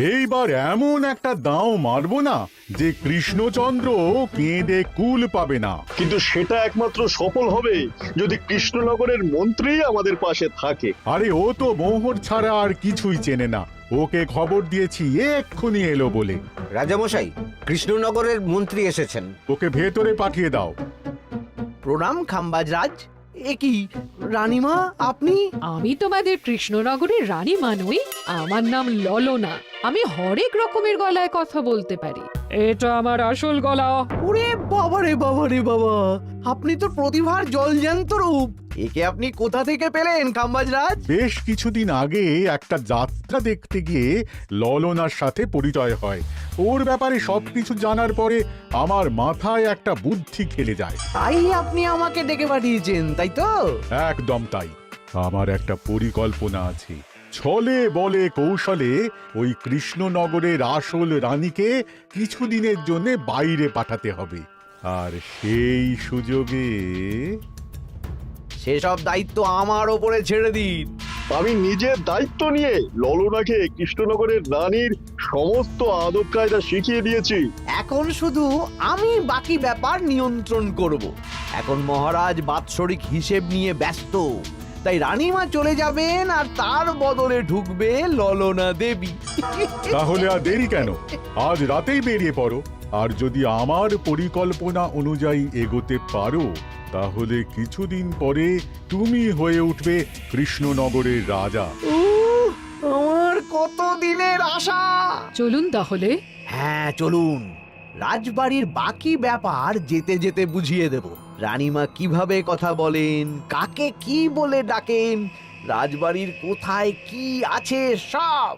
এইবার এমন একটা দাও মারবো না যে কৃষ্ণচন্দ্র কেঁদে কুল পাবে না। কিন্তু সেটা একমাত্র সফল হবে যদি কৃষ্ণনগরের মন্ত্রী আমাদের পাশে থাকে। আরে ও তো মোহর ছাড়া আর কিছুই চেনে না। ওকে খবর দিয়েছি এক্ষুনি এলো বলে। রাজামশাই, কৃষ্ণনগরের মন্ত্রী এসেছেন। ওকে ভেতরে পাঠিয়ে দাও। প্রণাম খাম্বাজরাজ। এ কি রানীমা, আপনি? আমি তোমাদের কৃষ্ণনগরের রানীমা নই। আমার নাম ললনা। আমি হরেক রকমের গলায় কথা বলতে পারি। এটা আমার আসল গলা। ওরে বাবা রে বাবা রে বাবা, আপনি তো প্রতিভার জলজ্যান্ত রূপ। একে আপনি কোথা থেকে পেলেন খাম্বাজরাজ? বেশ কিছুদিন আগে একটা যাত্রা দেখতে গিয়ে ললনার সাথে পরিচয় হয়। ওর ব্যাপারে সবকিছু জানার পরে আমার মাথায় একটা বুদ্ধি খেলে যায়। তাই আপনি আমাকে ডেকে পাঠিয়েছেন, তাই তো? একদম তাই। আমার একটা পরিকল্পনা আছে। ছলে বলে কৌশলে ওই কৃষ্ণনগরের আসল রানীকে কিছুদিনের জন্য বাইরে পাঠাতে হবে। আর সেই সুযোগে সেসব দায়িত্ব আমার ওপরে ছেড়ে দিন। আমি নিজের দায়িত্ব নিয়ে ললনাকে কৃষ্ণনগরের রানীর সমস্ত আদব কায়দা শিখিয়ে দিয়েছি। এখন শুধু আমি বাকি ব্যাপার নিয়ন্ত্রণ করব। এখন মহারাজ বাৎসরিক হিসেব নিয়ে ব্যস্ত, তাই রানীমা চলে যাবেন আর তার বদলে ঢুকবে ললনা দেবী। তাহলে আর দেরি কেন? আজ রাতেই বেরিয়ে পড়ো। আর যদি আমার পরিকল্পনা অনুযায়ী এগোতে পারো তাহলে কিছুদিন পরে তুমি হয়ে উঠবে কৃষ্ণনগরের রাজা। আমার কত দিনের আশা। চলুন তাহলে। হ্যাঁ চলুন, রাজবাড়ির বাকি ব্যাপার যেতে যেতে বুঝিয়ে দেব। রানীমা কিভাবে কথা বলেন, কাকে কি বলে ডাকেন, রাজবাড়ির কোথায় কি আছে সব।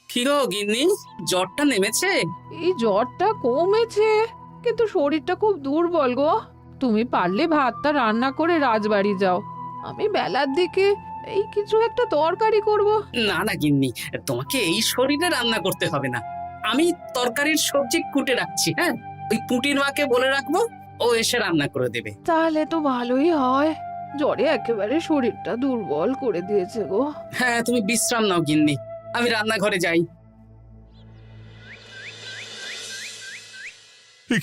কি গো গিন্নি, জ্বরটা নেমেছে? এই জ্বরটা কমেছে, কিন্তু শরীরটা খুব দুর্বল গো। তুমি পারলে ভাতটা রান্না করে রাজবাড়ি যাও। আমি বেলার দিকে এই কিছু একটা তরকারি করব। না না গিন্নি, তোমাকে এই শরীরে রান্না করতে হবে না। আমি তরকারির সবজি কুটে রাখছি। হ্যাঁ, ওই পুঁটির মাকে বলে রাখবো, ও এসে রান্না করে দেবে। তাহলে তো ভালোই হয়। জ্বরে একেবারে শরীরটা দুর্বল করে দিয়েছে গো। হ্যাঁ, তুমি বিশ্রাম নাও গিন্নি, আমি রান্নাঘরে যাই।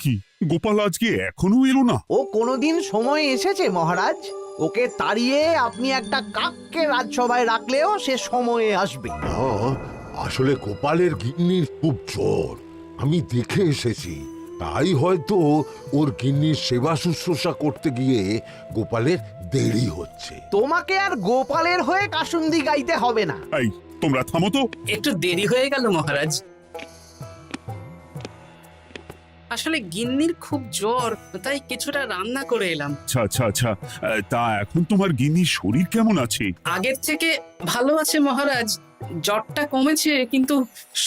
কি গোপাল আজকে এখনো এলো না? ও কোনোদিন সময় এসেছে মহারাজ? ওকে তাড়িয়ে আপনি একটা কাককে রাজসভায় রাখলেও সে সময়ে আসবে। না, আসলে গোপালের গিন্নির খুব জ্বর, আমি দেখে এসেছি। তাই হয়তো ওর গিন্নির সেবা শুশ্রূষা করতে গিয়ে গোপালের দেরি হচ্ছে। তোমাকে আর গোপালের হয়ে কাসুন্দি গাইতে হবে না। এই তোমরা থামো তো। একটু দেরি হয়ে গেল মহারাজ। আসলে গিন্নির খুব জ্বর, তাই কিছুটা রান্না করে এলাম। আচ্ছা আচ্ছা আচ্ছা, তা এখন তোমার গিন্নির শরীর কেমন আছে? আগের থেকে ভালো আছে মহারাজ। জ্বরটা কমেছে, কিন্তু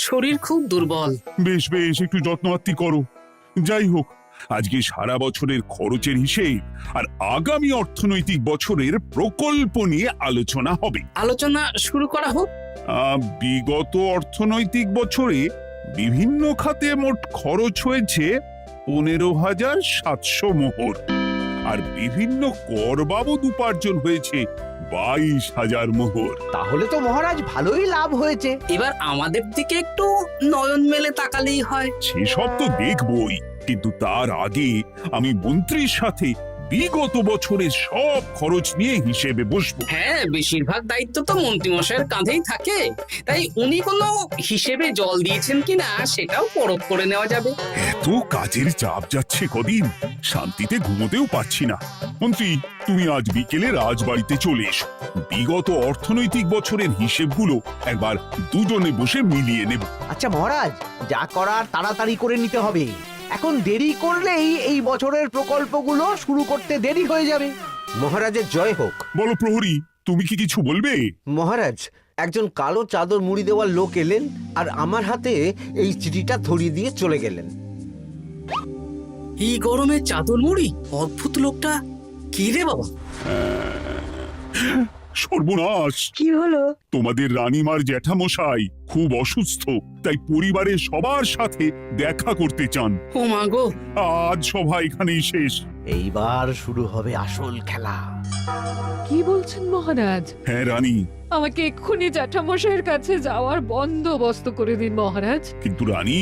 শরীর খুব দুর্বল। বেশ বেশ, একটু যত্নআত্তি করো। যাই হোক, আজকে সারা বছরের খরচের হিসেব আর আগামী অর্থনৈতিক বছরের প্রকল্প নিয়ে আলোচনা হবে। আলোচনা শুরু করা হোক। বিগত অর্থনৈতিক বছরে বিভিন্ন খাতে মোট খরচ হয়েছে 15,700 মোহর, আর বিভিন্ন কর বাবদ উপার্জন হয়েছে 22,000 মোহর। তাহলে তো মহারাজ ভালোই লাভ হয়েছে। এবার আমাদের দিকে একটু নয়ন মেলে তাকালেই হয়। সেসব তো দেখবই, কিন্তু তার আগে আমি মন্ত্রীর সাথে বিগত বছরের সব খরচ নিয়ে হিসেবে বসবো। হ্যাঁ, বেশিরভাগ দায়িত্ব তো মন্ত্রীমশাইয়ের কাঁধেই থাকে, তাই উনি কোনো হিসেবে জল দিয়েছেন কিনা সেটাও পরখ করে নেওয়া যাবে। এত কাজের চাপ যাচ্ছে কদিন, শান্তিতে ঘুমোতেও পাচ্ছি না। মন্ত্রী, তুমি আজ বিকেলে রাজবাড়িতে চলে এসো। বিগত অর্থনৈতিক বছরের হিসেবগুলো একবার দুজনে বসে মিলিয়ে নেব। আচ্ছা মহারাজ, যা করার তাড়াতাড়ি করে নিতে হবে। এখন দেরি করলেই এই বছরের প্রকল্পগুলো শুরু করতে দেরি হয়ে যাবে। মহারাজের জয় হোক। বলো প্রহরী, তুমি কি কিছু বলবে? মহারাজ, একজন কালো চাদর মুড়ি দেওয়ার লোক এলেন আর আমার হাতে এই চিঠিটা ধরিয়ে দিয়ে চলে গেলেন। এই গরমে চাদর মুড়ি? অদ্ভুত লোকটা। কি রে বাবা? সর্বনাশ! কি হলো? তোমাদের রানীমার জ্যাঠামশাই খুব অসুস্থ, তাই পরিবারের সবার সাথে দেখা করতে চান। ও মা গো, আজ সভা এখানেই শেষ। এইবার শুরু হবে আসল খেলা। কি বলছেন মহারাজ? হ্যাঁ রানী, আমাকে এক্ষুনি জ্যাঠামশাইয়ের কাছে যাওয়ার বন্দোবস্ত করে দিন মহারাজ। কিন্তু রানী,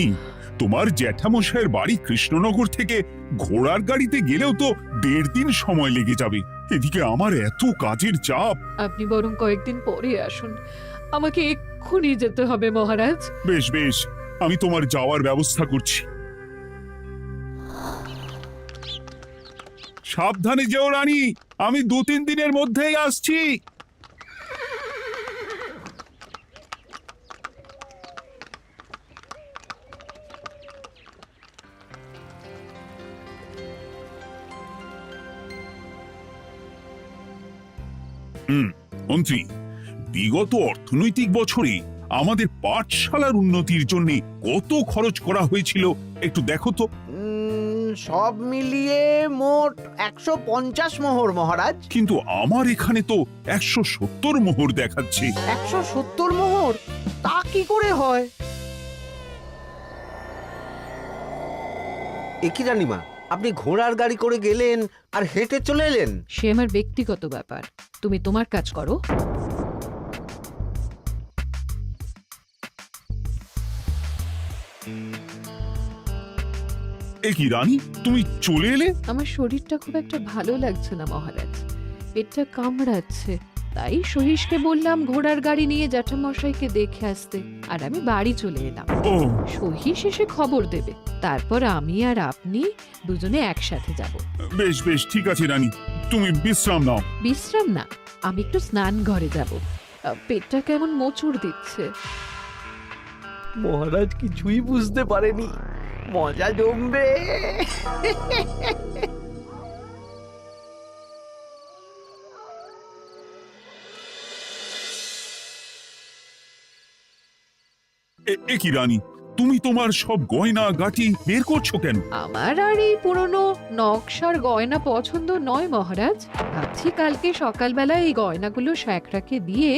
তোমার জ্যাঠামশাইয়ের বাড়ি কৃষ্ণনগর থেকে ঘোড়ার গাড়িতে গেলেও তো 1.5 দিন সময় লেগে যাবে। এদিকে আমার এত কাজের চাপ। আপনি বরং কয়েকদিন পরে আসুন, আমাকে এক্ষুনি যেতে হবে মহারাজ। বেশ বেশ, আমি তোমার যাওয়ার ব্যবস্থা করছি। সাবধানে যেও রানী, আমি 2-3 দিনের মধ্যেই আসছি। মন্ত্রী, বিগত অর্থনৈতিক বছরে আমাদের পাঠশালার উন্নতির জন্য কত খরচ করা হয়েছিল একটু দেখো তো। সব মিলিয়ে মোট 150 মোহর মহারাজ। কিন্তু আমার এখানে তো 170 মোহর দেখাচ্ছে। 170 মোহর? তা কি করে হয়? একই রানীমা, আপনি ঘোড়ার গাড়ি করে গেলেন আর হেঁটে চলে এলেন। সে আমার ব্যক্তিগত ব্যাপার, তুমি তোমার কাজ করো। এ কি রানী, তুমি চলে এলে? আমার শরীরটা খুব একটা ভালো লাগছে না মহারাজ, পেটটা কামড়াচ্ছে, তাই সহিসকে বললাম ঘোড়ার গাড়ি নিয়ে জ্যাঠামশাইকে দেখে আসতে, আর আমি বাড়ি চলে এলাম। ও, সহিস এসে খবর দেবে, তারপর আমি আর আপনি দুজনে একসাথে যাব। বেশ বেশ, ঠিক আছে রানী, তুমি বিশ্রাম নাও। বিশ্রাম না, আমি একটু স্নান ঘরে যাব, পেটটা কেমন মোচড় দিচ্ছে। মহারাজ কিছুই বুঝতে পারেনি, মজা জমবে। এ কি রানী, তুমি তোমার সব গয়না গাটি বের করছো কেন? আমার আর এই পুরনো নকশার গয়না পছন্দ নয় মহারাজ, ভাবছি কালকে সকালবেলা এই গয়নাগুলো শ্যাকরাকে দিয়ে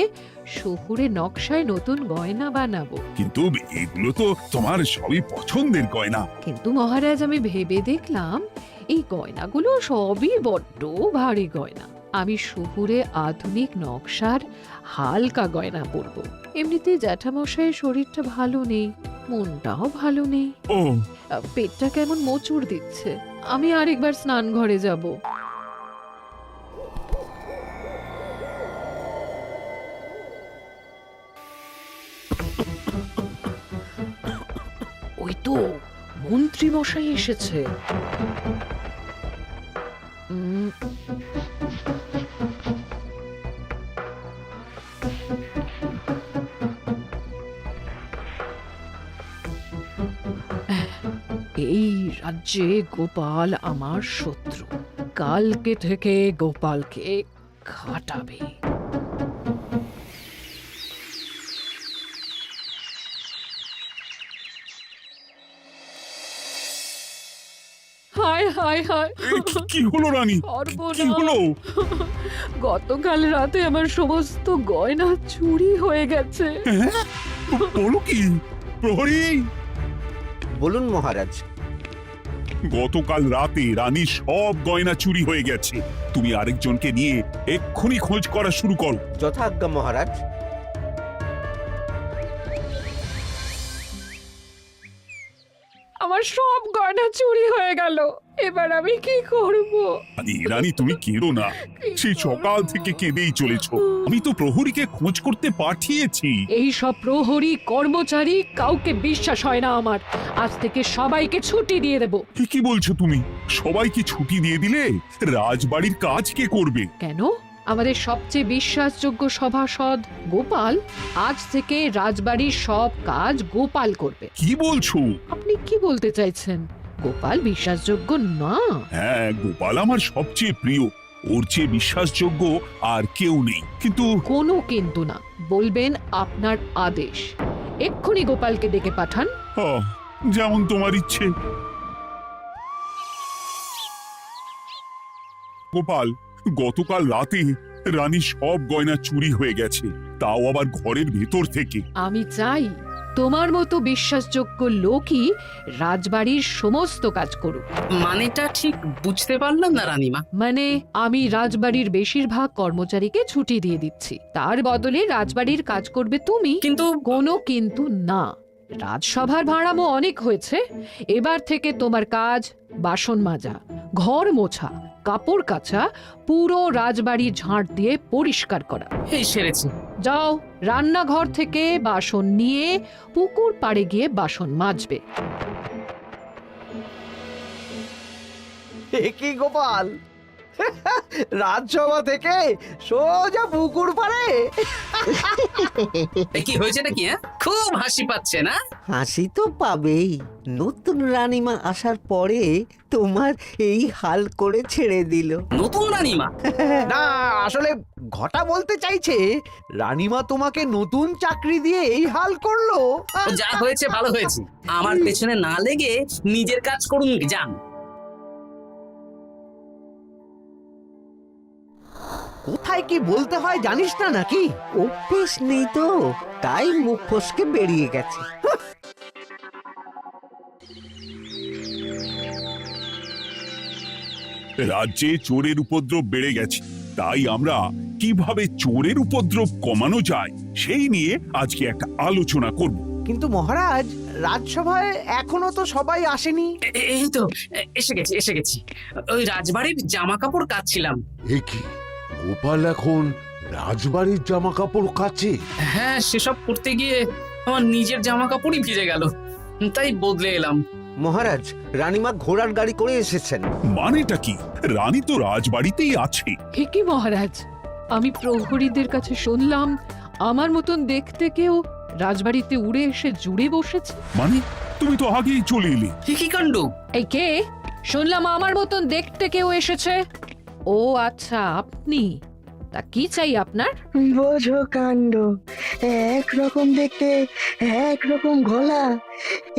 শহুরে নকশায় নতুন গয়না বানাবো। কিন্তু এগুলো তো তোমার সবই পছন্দের গয়না। কিন্তু মহারাজ, আমি ভেবে দেখলাম এই গয়নাগুলো সবই বড্ড ভারী গয়না, আমি শহুরে আধুনিক নকশার হালকা গয়না পরবো। এমনিতে জ্যাঠামশাইয়ের শরীরটা ভালো নেই, মনটাও ভালো নেই, ও, পেটটা কেমন মোচড় দিচ্ছে, আমি আরেকবার স্নান ঘরে যাব। ওই তো মন্ত্রী মশাই এসেছে। এই রাজ্যে গোপাল আমার শত্রু, কালকে থেকে গোপালকে খাটাবে। হায় হায় হায়, কি হলো রানী, কি হলো? গতকাল রাতে আমার সমস্ত গয়না চুরি হয়ে গেছে। হ্যাঁ? বলো কি প্রহরী? বলুন মহারাজ। গতকাল রাতে রানীর সব গয়না চুরি হয়ে গেছে। তুমি আরেকজনকে নিয়ে এক্ষুনি খোঁজ করা শুরু করো। যথাজ্ঞা মহারাজ। আমার সব গয়না চুরি হয়ে গেল, এবার আমি কি করব? রানী তুমি কেঁদো না, সেই সকাল থেকে কেঁদেই চলেছো। আমি তো প্রহরীকে খোঁজ করতে পাঠিয়েছি। এই সব প্রহরী কর্মচারী কাউকে বিশ্বাস হয় না আমার, আজ থেকে সবাইকে ছুটি দিয়ে দেব। কি বলছো তুমি? সবাইকে ছুটি দিয়ে দিলে রাজবাড়ির কাজ কে করবে? কেন? আমাদের সবচেয়ে বিশ্বাসযোগ্য সভাসদ গোপাল আজ থেকে রাজবাড়ির সব কাজ গোপাল করবে। কি বলছো? আপনি কি বলতে চাইছেন? গোপাল বিশ্বাসযোগ্য না? হ্যাঁ, গোপাল আমার সবচেয়ে প্রিয়, ওর চেয়ে বিশ্বাসযোগ্য আর কেউ নেই। কিন্তু কোনো কিন্তু না, বলবেন আপনার আদেশ। এক্ষুনি গোপালকে ডেকে পাঠান। যেমন তোমার ইচ্ছে। গোপাল, গতকাল রাতে রানী সব গয়না চুরি হয়ে গেছে, তাও আবার ঘরের ভেতর থেকে। আমি চাই তোমার মতো বিশ্বাসযোগ্য লোকই রাজবাড়ির সমস্ত কাজ করুক। মানেটা ঠিক বুঝতে পারলাম না রানীমা। মানে আমি রাজবাড়ির বেশিরভাগ কর্মচারীকে ছুটি দিয়ে দিচ্ছি, তার বদলে রাজবাড়ির কাজ করবে তুমি। কিন্তু কোনো কিন্তু না। রাজসভার ভাড়ামো অনেক হয়েছে, এবার থেকে তোমার কাজ বাসন মাজা, ঘর মোছা, কাপড় কাচা, পুরো রাজবাড়ি ঝাঁট দিয়ে পরিষ্কার করা। এই সেরেছে। যাও, রান্নাঘর থেকে বাসন নিয়ে পুকুর পাড়ে গিয়ে বাসন মাজবে। এ কি গোপাল, রাজসভা থেকে সোজা পুকুর পাড়ে? কি হয়েছে নাকি? খুব হাসি পাচ্ছে না? হাসি তো পাবেই। নতুন রানীমা আসার পরে তোমার এই হাল করে ছেড়ে দিল। নতুন রানীমা? না, আসলে ঘটা বলতে চাইছে রানীমা তোমাকে নতুন চাকরি দিয়ে এই হাল করলো। যা হয়েছে ভালো হয়েছে, আমার পেছনে না লেগে নিজের কাজ করুন যান। কোথায় কি বলতে হয় জানিস না নাকি? অভ্যেস নেই তো, তাই মুখ ফসকে বেরিয়ে গেছে। রাজ্যে চোরের উপদ্রব বেড়ে গেছে, তাই আমরা কিভাবে চোরের উপদ্রব কমানো যায় সেই নিয়ে আজকে একটা আলোচনা করব। কিন্তু মহারাজ, রাজসভায় এখনো তো সবাই আসেনি। এই তো এসে গেছি। ওই রাজবাড়ির জামা কাপড় কাচ্ছিলাম। এ কি, গোপাল এখন রাজবাড়ির জামা কাপড় কাচে? হ্যাঁ, সেসব করতে গিয়ে আমার নিজের জামা কাপড়ই ভিজে গেল, তাই বদলে এলাম। মহারাজ, রানীমা ঘোড়ার গাড়ি করে এসেছেন। মানেটা কি? রানী তো রাজবাড়িতেই আছে। হে কি মহারাজ, আমি প্রহরীদের কাছে শুনলাম আমার মতন দেখতে কেউ রাজবাড়িতে উড়ে এসে জুড়ে বসেছে। মানে তুমি তো আগেই চলে এলে। কি কাণ্ড! এই কে? শুনলাম আমার মতন দেখতে কেউ এসেছে। ও আচ্ছা, আপনি। তা কি চাই আপনার? বোঝো কাণ্ড, একরকম দেখতে একরকম গলা।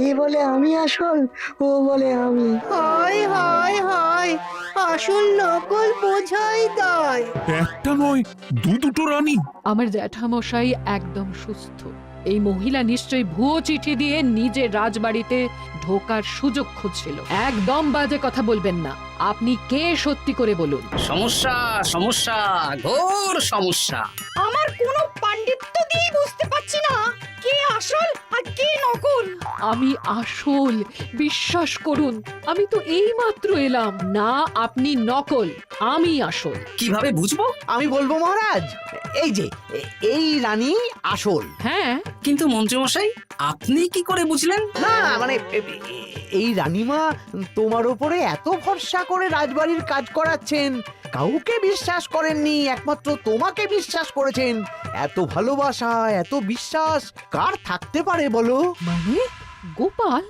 এ বলে আমি আসল, ও বলে আমি। হায় হায় হায়, আসল নকল বোঝাই দায়। একটা নয়, দুটো রানী। আমার জ্যাঠামশাই একদম সুস্থ। এই মহিলা নিশ্চয়ই ভুয়ো চিঠি দিয়ে নিজের রাজবাড়িতে ঢোকার সুযোগ খুঁজছিল। একদম বাজে কথা বলবেন না। আপনি কে সত্যি করে বলুন। সমস্যা সমস্যা, ঘোর সমস্যা। আমার কোনো পাণ্ডিত্য দিয়ে বুঝতে পারছি না কে আসল আর কে নকল। আমি আসল, বিশ্বাস করুন। আমি তো এইমাত্র এলাম। না, আপনি নকল, আমি আসল। কিভাবে বুঝবো? আমি বলবো মহারাজ, এই যে এই রানী আসল। হ্যাঁ, কিন্তু মন্ত্রীমশাই, আপনি কি করে বুঝলেন? না মানে এই রানীমা তোমার উপরে এত ভরসা করে রাজবাড়ির কাজ করাচ্ছেন, কাউকে বিশ্বাস করেননি, একমাত্র তোমাকে বিশ্বাস করেছেন। এত ভালোবাসা, এত বিশ্বাস কার থাকতে পারে বলো? মানে গোপাল,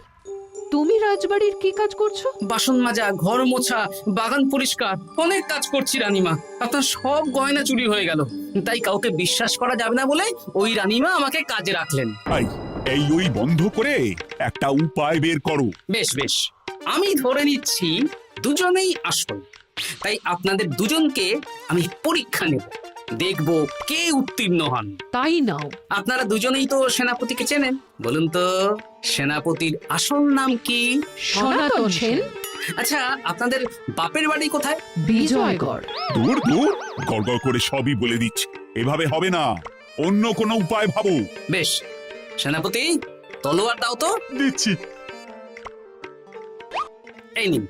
তুমি রাজবাড়ির কি কাজ করছো? বাসন মাজা, ঘর মোছা, বাগান পরিষ্কার, অনেক কাজ করছি রানীমা। আপনার সব গয়না চুরি হয়ে গেল, তাই কাউকে বিশ্বাস করা যাবে না বলে ওই রানীমা আমাকে কাজে রাখলেন। এই ওই বন্ধ করে একটা উপায় বের করো। বেশ বেশ, আমি ধরে নিচ্ছি দুজনেই আসল। তাই আপনাদের দুজনকে আমি পরীক্ষা নেব, দেখব কে উত্তীর্ণ হন। তাই নাও। আপনারা দুজনেই তো সেনাপতিকে চেনেন, বলুন তো সেনাপতির আসল নাম কি? সনাতন সেন। আচ্ছা, আপনাদের বাপের বাড়ি কোথায়? বিজয়গড়। দূর গড়গড় করে সবই বলে দিচ্ছে, এভাবে হবে না, অন্য কোনো উপায় ভাবো। বেশ, সেনাপতি তলোয়ার দাও তো। দিচ্ছি। এই নিন,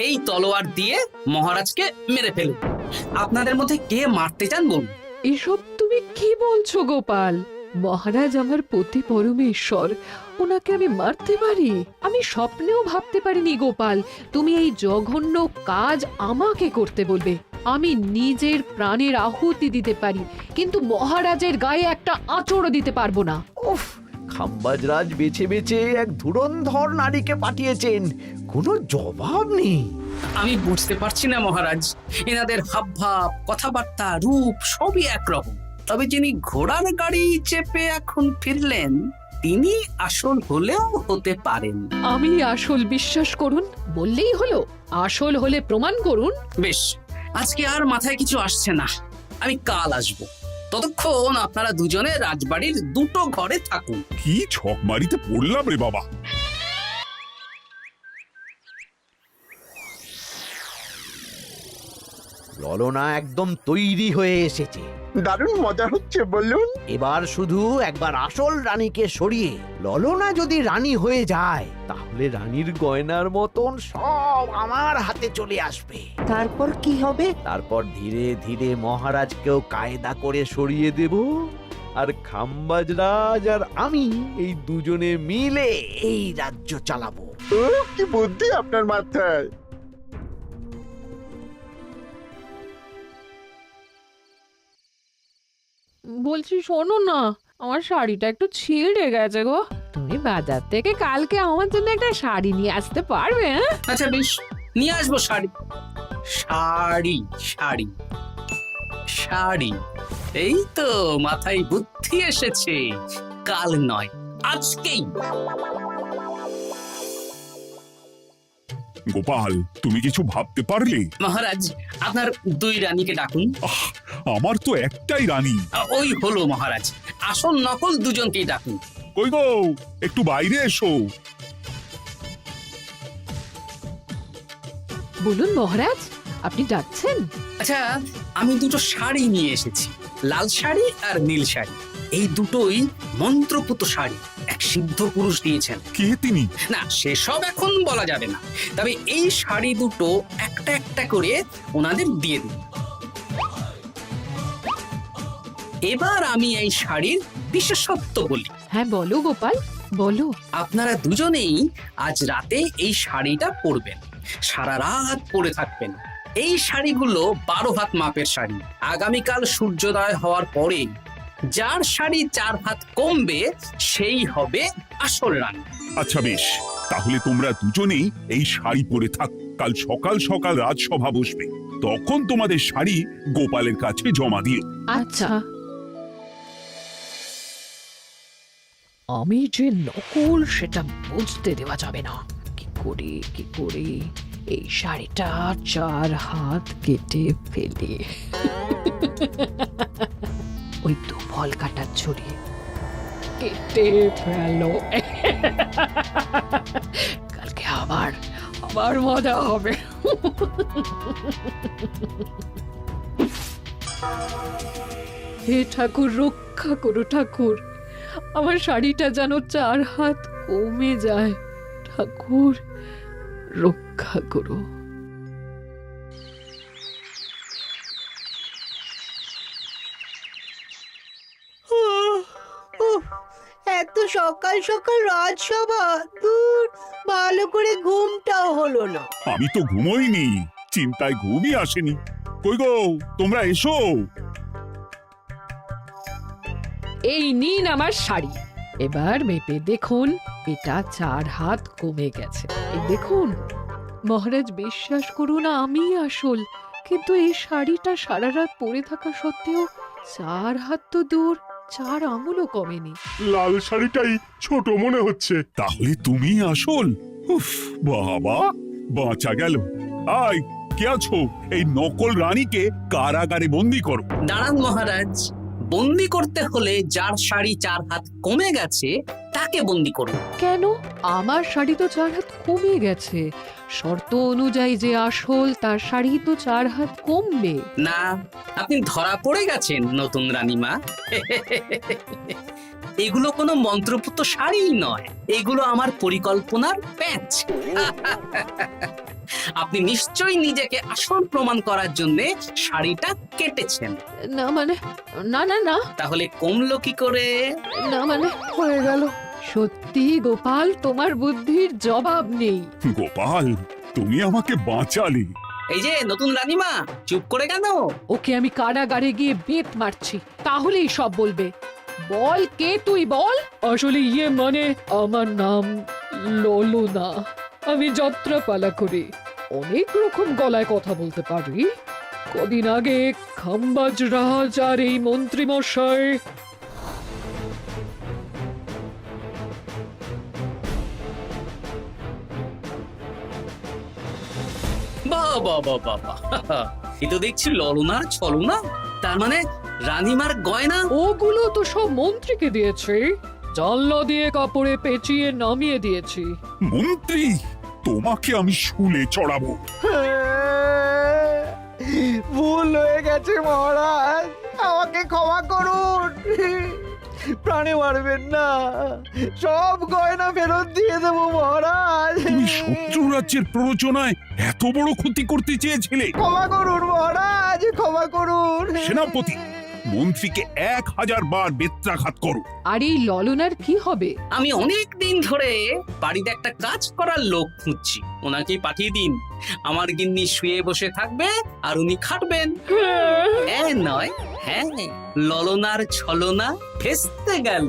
এই তলোয়ার দিয়ে মহারাজকে মেরে ফেলুন। আপনাদের মধ্যে কে মারতে চান বলুন। এসব তুমি কি বলছো গোপাল? মহারাজ আমার পতি পরমেশ্বর, ওনাকে আমি মারতে পারি? আমি স্বপ্নেও ভাবতে পারিনি গোপাল তুমি এই জঘন্য কাজ আমাকে করতে বলবে। আমি নিজের প্রাণের আহুতি দিতে পারি, কিন্তু মহারাজের গায়ে একটা আঁচড়ও দিতে পারবো না। উফ, খাম্বাজরাজ বেছে বেছে এক ধুরন্ধর নারীকে পাঠিয়েছেন, কোনো জবাব নেই। আমি বুঝতে পারছি না মহারাজ, এনাদের হাবভাব, কথাবার্তা, রূপ সবই একরকম। তবে যিনি ঘোড়ার গাড়ি চেপে এখন ফিরলেন, তিনি আসল হলেও হতে পারেন। আমি আসল, বিশ্বাস করুন। বললেই হলো? আসল হলে প্রমাণ করুন। বেশ, আজকে আর মাথায় কিছু আসছে না। আমি কাল আসব। ততক্ষণ আপনারা দুজনে রাজবাড়ির দুটো ঘরে থাকুন। কি ছক মারিতে পড়লাম রে বাবা। ললনা একদম তৈরি হয়ে এসেছে। দারুণ মজা হচ্ছে বলুন। এবার শুধু একবার আসল রানীকে সরিয়ে ললনা যদি রানী হয়ে যায়, তাহলে রানীর গয়নার মতন সব আমার হাতে চলে আসবে। তারপর কি হবে? তারপর ধীরে ধীরে মহারাজকেও কায়দা করে সরিয়ে দেব, আর খাম্বাজ রাজ আর আমি এই দুজনে মিলে এই রাজ্য চালাবো। ও কি বুদ্ধি আপনার মাথায়। বলছি শোনো না, আমার শাড়িটা একটু ছিঁড়ে গেছে গো। তুমি বাজার থেকে কালকে আমার জন্য একটা শাড়ি নিয়ে আসতে পারবে? হ্যাঁ, আচ্ছা বেশ, নিয়ে আসবো শাড়ি। শাড়ি শাড়ি শাড়ি, এই তো মাথায় বুদ্ধি এসেছে। কাল নয়, আজকেই। গোপাল, তুমি কিছু ভাবতে পারলে? মহারাজ, আপনার দুই রানীকে ডাকুন। আমার তো একটাই রানী। ওই হলো মহারাজ, আসল নকল দুজনকেই ডাকুন। কই গো, একটু বাইরে এসো। বলুন মহারাজ, আপনি ডাকছেন? আচ্ছা, আমি দুটো শাড়ি নিয়ে এসেছি, লাল শাড়ি আর নীল শাড়ি। এই দুটোই মন্ত্রপুত শাড়ি, এক সিদ্ধ পুরুষ দিয়েছেন। কে তিনি? না, সেসব এখন বলা যাবে না, তবে এই শাড়ি দুটো একটা একটা করে ওনাদের দিয়ে দিন। এবার আমি এই শাড়ির বিশেষত্ব বলি। হ্যাঁ বলো গোপাল, বলো। আপনারা দুজনেই আজ রাতে এই শাড়িটা পরবেন, সারা রাত পরে থাকবেন। এই শাড়িগুলো 12 হাত মাপের শাড়ি। আগামীকাল সূর্যোদয় হওয়ার পরে যার শাড়ি 4 হাত কমবে সেই হবে আসল রানী। আচ্ছা বেশ, তাহলে তোমরা দুজনেই এই শাড়ি পরে থাক। কাল সকাল সকাল রাজসভা বসবে, তখন তোমাদের শাড়ি গোপালের কাছে জমা দিও। আচ্ছা। আমি যে নকল সেটা বুঝতে দেওয়া যাবে না। কি করে এই শাড়িটা 4 হাত কেটে ফেলে ওই দুফল কাটার ছড়ি কেটে ফেলো। কালকে আবার মজা হবে। হে ঠাকুর, রক্ষা করো ঠাকুর, আমার শাড়িটা যেন 4 হাত কমে যায়। ঠাকুর রক্ষা করো। এত সকাল সকাল রাজসভা, দূর, ভালো করে ঘুমটাও হলো না। আমি তো ঘুমোইনি, চিন্তায় ঘুমই আসেনি। কই গো, তোমরা এসো। এই নিন আমার শাড়ি, এবার মেপে দেখুন, এটা 4 হাত কমে গেছে। এই দেখুন মহারাজ, বিশ্বাস করুন আমি আসল, কিন্তু এই শাড়িটা সারা রাত পরে থাকা সত্ত্বেও 4 হাত তো দূর, 4 আঙুলও কমেনি। লাল শাড়িটাই ছোট মনে হচ্ছে। তাহলে তুমি আসল? উফ, বাবা, বাঁচা গেল। আয়, কে আছো? এই নকল রানীকে কারাগারে বন্দি করো। দাঁড়ান মহারাজ, বন্দি করতে হলে যার শাড়ি 4 হাত কমে গেছে তাকে বন্দি করুন। কেন? আমার শাড়ি তো 4 হাত কমে গেছে। শর্ত অনুযায়ী যে আসল তার শাড়ি তো 4 হাত কমবে না। আপনি ধরা পড়ে গেছেন নতুন রানীমা। এগুলো কোনো মন্ত্রপুত শাড়িই নয়, এগুলো আমার পরিকল্পনার প্যাচ। আপনি নিশ্চয়ই নিজেকে আসল প্রমাণ করার জন্য শাড়িটা কেটেছেন। না মানে, না না না, তাহলে কমলো কি করে? না মানে হয়ে গেল। সত্যি গোপাল, তোমার বুদ্ধির জবাব নেই। গোপাল, তুমি আমাকে বাঁচালে। এই যে নতুন রানীমা, চুপ করে কেন? ওকে আমি কারাগারে গিয়ে বেত মারছি, তাহলেই সব বলবে। বল, কে তুই বল? আসলে মানে আমার নাম ললনা। আমি যাত্রাপালা করি, অনেক রকম গলায় কথা বলতে পারি। কদিন আগে খাম্বাজ রাজ আর এই মন্ত্রী মশাই বাহ বাহ বাহ বাহ বাহ, এ তো দেখছি ললনার ছলনা। তার মানে রানীমার গয়না? ওগুলো তো সব মন্ত্রীকে দিয়েছি, জানলা দিয়ে কাপড়ে পেঁচিয়ে নামিয়ে দিয়েছি। মন্ত্রী, তোমাকে আমি শুলে চড়াবো। ভুল হয়ে গেছে মহারাজ, আমাকে ক্ষমা করুন। প্রাণে মারবেন না, সব গয়না ফেরত দিয়ে দেবো মহারাজ। তুমি শত্রু রাজ্যের প্ররোচনায় এত বড় ক্ষতি করতে চেয়েছিলে? ক্ষমা করুন মহারাজ, ক্ষমা করুন। সেনাপতি, মন্ত্রীকে 1000 বার বেত্রাঘাত করো। আর এই ললনার কি হবে? আমি অনেক দিন ধরে বাড়িতে একটা কাজ করার লোক খুঁজছি, ওনাকেই পাঠিয়ে দিন। আমার গিন্নি শুয়ে বসে থাকবে আর উনি খাটবেন। নয়, হ্যাঁ, ললনার ছলনা ভেস্তে গেল।